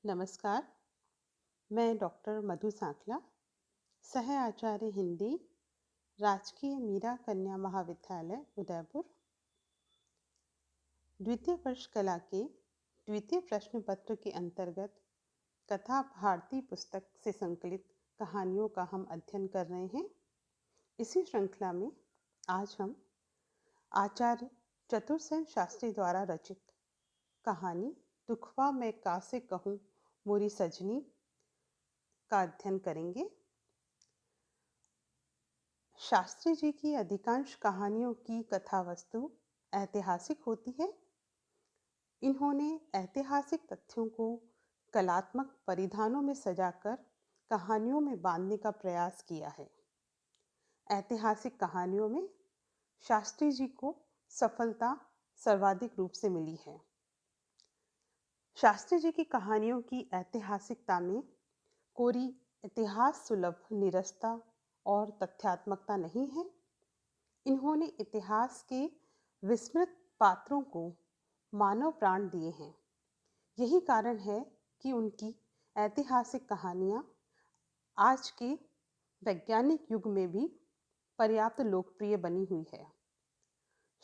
नमस्कार। मैं डॉक्टर मधु सांखला, सह आचार्य हिंदी, राजकीय मीरा कन्या महाविद्यालय उदयपुर, द्वितीय वर्ष कला के द्वितीय प्रश्न पत्र के अंतर्गत कथा भारती पुस्तक से संकलित कहानियों का हम अध्ययन कर रहे हैं। इसी श्रृंखला में आज हम आचार्य चतुरसेन शास्त्री द्वारा रचित कहानी दुखवा मैं कासे कहूँ मोरी सजनी का अध्ययन करेंगे। शास्त्री जी की अधिकांश कहानियों की कथा वस्तु ऐतिहासिक होती है। इन्होंने ऐतिहासिक तथ्यों को कलात्मक परिधानों में सजाकर कहानियों में बांधने का प्रयास किया है। ऐतिहासिक कहानियों में शास्त्री जी को सफलता सर्वाधिक रूप से मिली है। शास्त्री जी की कहानियों की ऐतिहासिकता में कोई इतिहास सुलभ निरस्ता और तथ्यात्मकता नहीं है। इन्होंने इतिहास के विस्मृत पात्रों को मानव प्राण दिए हैं। यही कारण है कि उनकी ऐतिहासिक कहानियाँ आज के वैज्ञानिक युग में भी पर्याप्त लोकप्रिय बनी हुई है।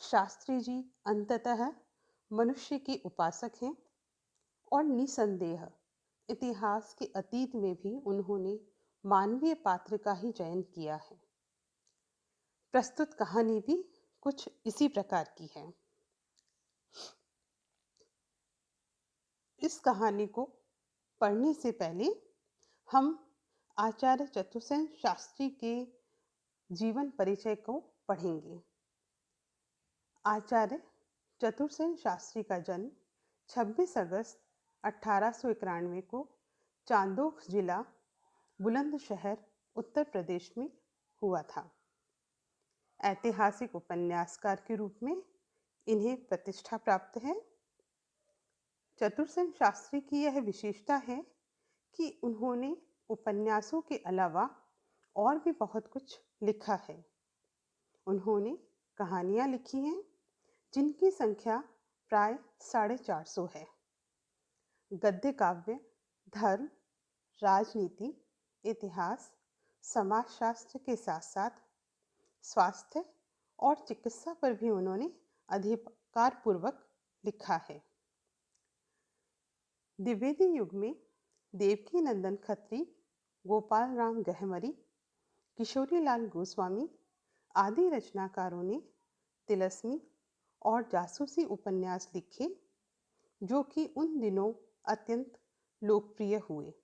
शास्त्री जी अंततः मनुष्य के उपासक हैं और निसंदेह इतिहास के अतीत में भी उन्होंने मानवीय पात्र का ही चयन किया है। प्रस्तुत कहानी भी कुछ इसी प्रकार की है। इस कहानी को पढ़ने से पहले हम आचार्य चतुरसेन शास्त्री के जीवन परिचय को पढ़ेंगे। आचार्य चतुरसेन शास्त्री का जन्म 26 अगस्त 1891 को चांदोख जिला बुलंदशहर उत्तर प्रदेश में हुआ था। ऐतिहासिक उपन्यासकार के रूप में इन्हें प्रतिष्ठा प्राप्त है। चतुरसेन शास्त्री की यह विशेषता है कि उन्होंने उपन्यासों के अलावा और भी बहुत कुछ लिखा है। उन्होंने कहानियाँ लिखी हैं जिनकी संख्या प्राय 450 है। गद्य काव्य, धर्म, राजनीति, इतिहास, समाजशास्त्र के साथ साथ स्वास्थ्य और चिकित्सा पर भी उन्होंने अधिकारपूर्वक लिखा है। द्विवेदी युग में देवकी नंदन खत्री, गोपाल राम गहमरी, किशोरीलाल गोस्वामी आदि रचनाकारों ने तिलस्मी और जासूसी उपन्यास लिखे जो कि उन दिनों अत्यंत लोकप्रिय हुए।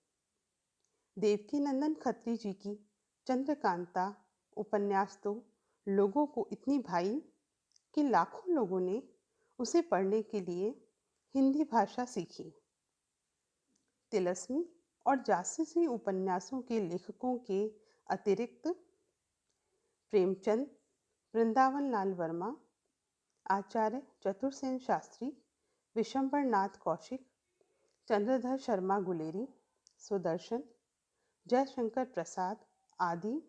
देवकी नंदन खत्री जी की चंद्रकांता उपन्यास तो लोगों को इतनी भाई कि लाखों लोगों ने उसे पढ़ने के लिए हिंदी भाषा सीखी। तिलस्मी और जासूसी उपन्यासों के लेखकों के अतिरिक्त प्रेमचंद, वृंदावन लाल वर्मा, आचार्य चतुरसेन शास्त्री, विशंबर नाथ कौशिक, चंद्रधर शर्मा गुलेरी, सुदर्शन, जयशंकर प्रसाद आदि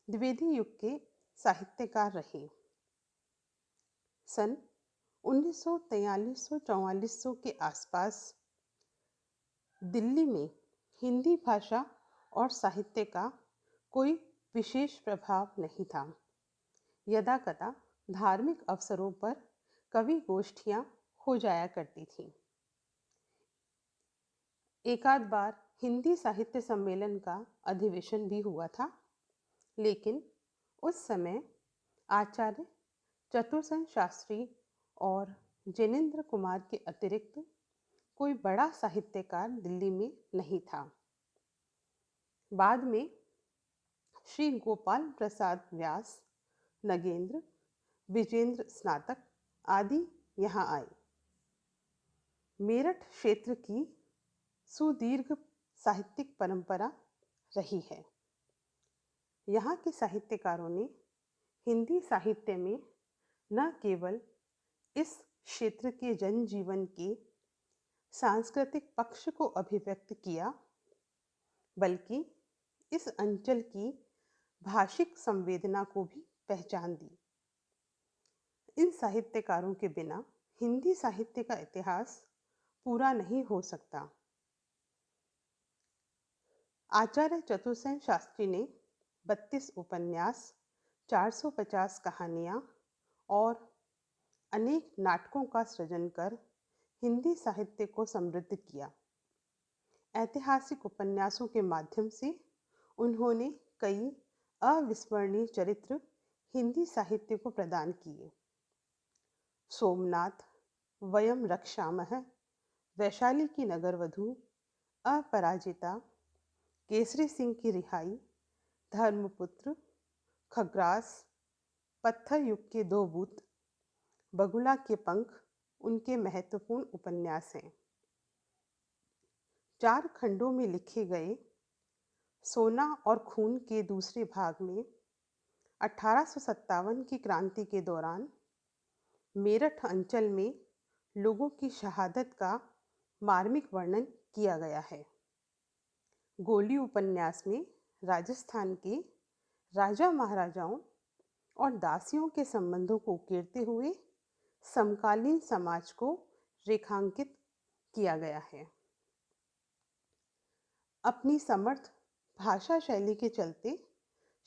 द्विवेदी युग के साहित्यकार रहे। सन 1943-44 के आसपास दिल्ली में हिंदी भाषा और साहित्य का कोई विशेष प्रभाव नहीं था। यदा कदा धार्मिक अवसरों पर कवि गोष्ठियाँ हो जाया करती थीं। एकाध बार हिंदी साहित्य सम्मेलन का अधिवेशन भी हुआ था, लेकिन उस समय आचार्य चतुरसेन शास्त्री और जिनेन्द्र कुमार के अतिरिक्त कोई बड़ा साहित्यकार दिल्ली में नहीं था। बाद में श्री गोपाल प्रसाद व्यास, नगेंद्र, विजेंद्र स्नातक आदि यहाँ आए। मेरठ क्षेत्र की सुदीर्घ साहित्यिक परंपरा रही है। यहाँ के साहित्यकारों ने हिंदी साहित्य में न केवल इस क्षेत्र के जनजीवन के सांस्कृतिक पक्ष को अभिव्यक्त किया, बल्कि इस अंचल की भाषिक संवेदना को भी पहचान दी। इन साहित्यकारों के बिना हिंदी साहित्य का इतिहास पूरा नहीं हो सकता। आचार्य चतुर्सेन शास्त्री ने 32 उपन्यास, 450 कहानियाँ और अनेक नाटकों का सृजन कर हिंदी साहित्य को समृद्ध किया। ऐतिहासिक उपन्यासों के माध्यम से उन्होंने कई अविस्मरणीय चरित्र हिंदी साहित्य को प्रदान किए। सोमनाथ, वयम रक्षामः, वैशाली की नगरवधू, अपराजिता, केसरी सिंह की रिहाई, धर्मपुत्र, खग्रास, पत्थर युग के दो भूत, बगुला के पंख उनके महत्वपूर्ण उपन्यास हैं। 4 खंडों में लिखे गए सोना और खून के दूसरे भाग में 1857 की क्रांति के दौरान मेरठ अंचल में लोगों की शहादत का मार्मिक वर्णन किया गया है। गोली उपन्यास में राजस्थान के राजा महाराजाओं और दासियों के संबंधों को उकेरते हुए समकालीन समाज को रेखांकित किया गया है। अपनी समर्थ भाषा शैली के चलते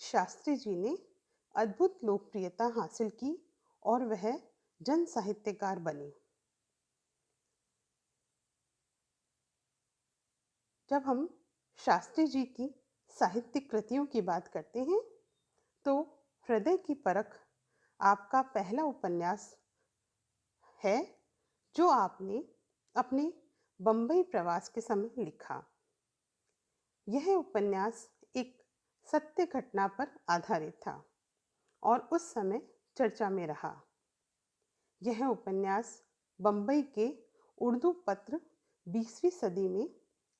शास्त्री जी ने अद्भुत लोकप्रियता हासिल की और वह जन साहित्यकार बने। जब हम शास्त्री जी की साहित्यिक कृतियों की बात करते हैं तो हृदय की परख आपका पहला उपन्यास है जो आपने अपने बंबई प्रवास के समय लिखा। यह उपन्यास एक सत्य घटना पर आधारित था और उस समय चर्चा में रहा। यह उपन्यास बंबई के उर्दू पत्र 20वीं सदी में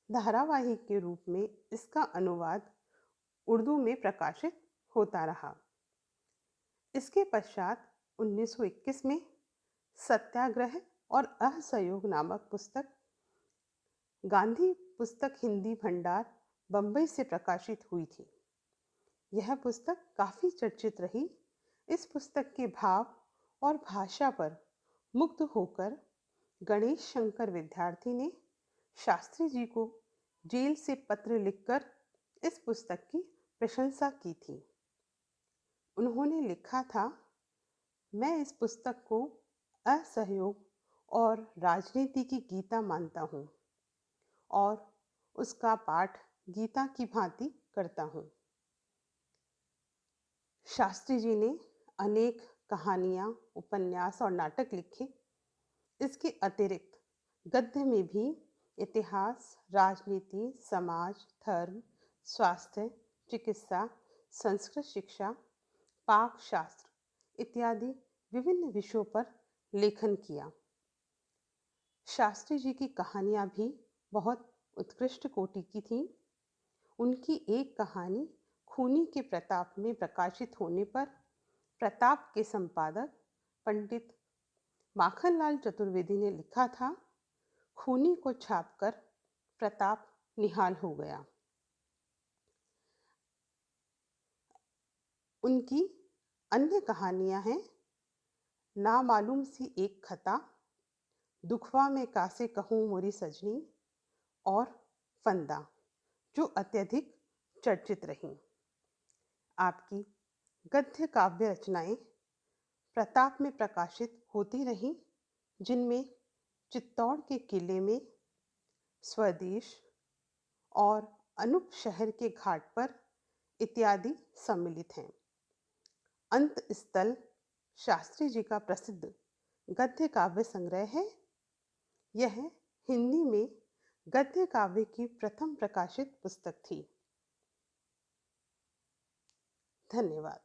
धारावाहिक के रूप में इसका अनुवाद उर्दू में प्रकाशित होता रहा। इसके पश्चात 1921 में सत्याग्रह और असहयोग नामक पुस्तक गांधी पुस्तक हिंदी भंडार बंबई से प्रकाशित हुई थी। यह पुस्तक काफ़ी चर्चित रही। इस पुस्तक के भाव और भाषा पर मुग्ध होकर गणेश शंकर विद्यार्थी ने शास्त्री जी को जेल से पत्र लिखकर इस पुस्तक की प्रशंसा की थी। उन्होंने लिखा था, मैं इस पुस्तक को असहयोग और राजनीति की गीता मानता हूँ और उसका पाठ गीता की भांति करता हूँ। शास्त्री जी ने अनेक कहानियाँ, उपन्यास और नाटक लिखे। इसके अतिरिक्त गद्य में भी इतिहास, राजनीति, समाज, धर्म, स्वास्थ्य, चिकित्सा, संस्कृत शिक्षा, पाक शास्त्र इत्यादि विभिन्न विषयों पर लेखन किया। शास्त्री जी की कहानियाँ भी बहुत उत्कृष्ट कोटि की थीं। उनकी एक कहानी खूनी के प्रताप में प्रकाशित होने पर प्रताप के संपादक पंडित माखनलाल चतुर्वेदी ने लिखा था, खूनी को छापकर प्रताप निहाल हो गया। उनकी अन्य कहानियां हैं ना मालूम सी एक खता, दुखवा में कासे कहूँ मोरी सजनी और फंदा, जो अत्यधिक चर्चित रहीं। आपकी गद्य काव्य रचनाएं प्रताप में प्रकाशित होती रहीं, जिनमें चित्तौड़ के किले में, स्वदेश और अनूप शहर के घाट पर इत्यादि सम्मिलित हैं। अंत स्थल शास्त्री जी का प्रसिद्ध गद्य काव्य संग्रह है। यह हिंदी में गद्य काव्य की प्रथम प्रकाशित पुस्तक थी। धन्यवाद।